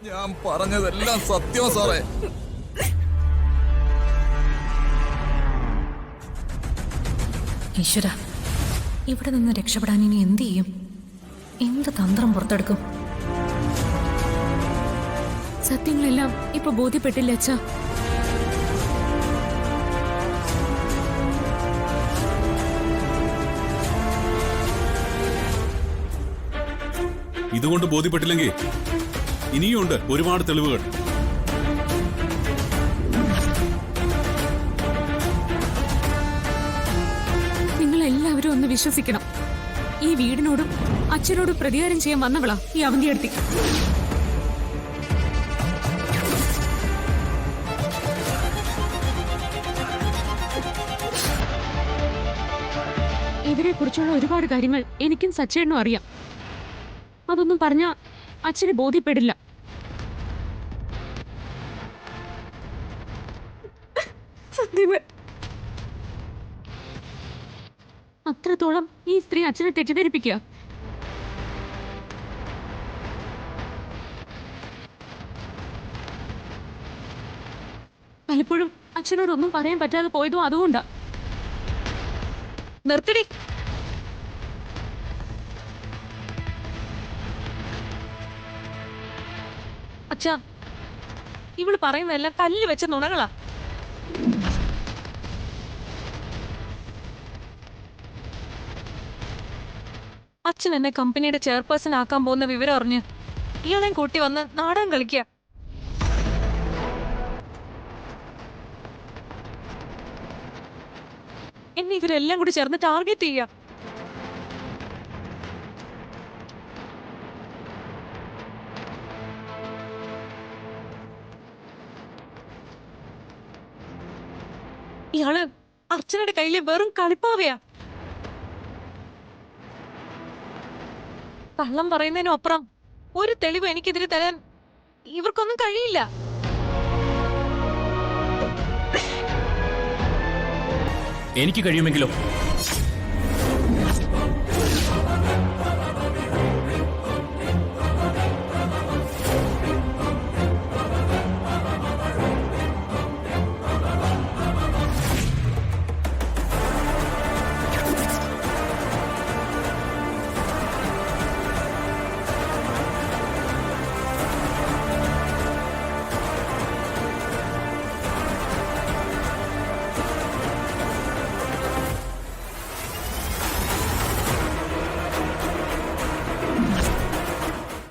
ഞാൻ പറഞ്ഞതെല്ലാം സത്യമാ സാറേ. ഈശ്വര, ഇവിടെ നിന്ന് രക്ഷപ്പെടാൻ ഇനി എന്ത് ചെയ്യും? എന്ത് തന്ത്രം പുറത്തെടുക്കും? സത്യങ്ങളെല്ലാം ഇപ്പൊ ബോധ്യപ്പെട്ടില്ല അച്ഛാ. ഇതുകൊണ്ട് ബോധ്യപ്പെട്ടില്ലെങ്കിൽ ഇനിയുണ്ട് ഒരുപാട് തെളിവുകൾ. നിങ്ങളെല്ലാവരും ഒന്ന് വിശ്വസിക്കണം. ഈ വീടിനോടും അച്ഛനോടും പ്രതികാരം ചെയ്യാൻ വന്നവളാ ഈ അവന്തിയെടുത്തി. ഇവരെ കുറിച്ചുള്ള ഒരുപാട് കാര്യങ്ങൾ എനിക്കും സച്ചേട്ടനും അറിയാം. അതൊന്നും പറഞ്ഞ അച്ഛന് ബോധ്യപ്പെടില്ല. അത്രത്തോളം ഈ സ്ത്രീ അച്ഛനെ തെറ്റിദ്ധരിപ്പിക്കുക. പലപ്പോഴും അച്ഛനോടൊന്നും പറയാൻ പറ്റാതെ പോയതും അതുകൊണ്ടാ. നിർത്തിടി. അച്ഛാ, ഇവള് പറയുന്നതെല്ലാം കല്ല് വെച്ച നുണകളാ. അച്ഛൻ എന്നെ കമ്പനിയുടെ ചെയർപേഴ്സൺ ആക്കാൻ പോകുന്ന വിവരം അറിഞ്ഞ് ഇയാളെയും കൂട്ടി വന്ന് നാടകം കളിക്കുക. എന്നെ ഇവരെല്ലാം കൂടി ചേർന്ന് ടാർഗറ്റ് ചെയ്യുക. ഇയാള് അർച്ചനയുടെ കയ്യിലെ വെറും കളിപ്പാവയാ. കള്ളം പറയുന്നതിനും അപ്പുറം ഒരു തെളിവ് എനിക്കെതിരെ തരാൻ ഇവർക്കൊന്നും കഴിയില്ല. എനിക്ക് കഴിയുമെങ്കിലോ?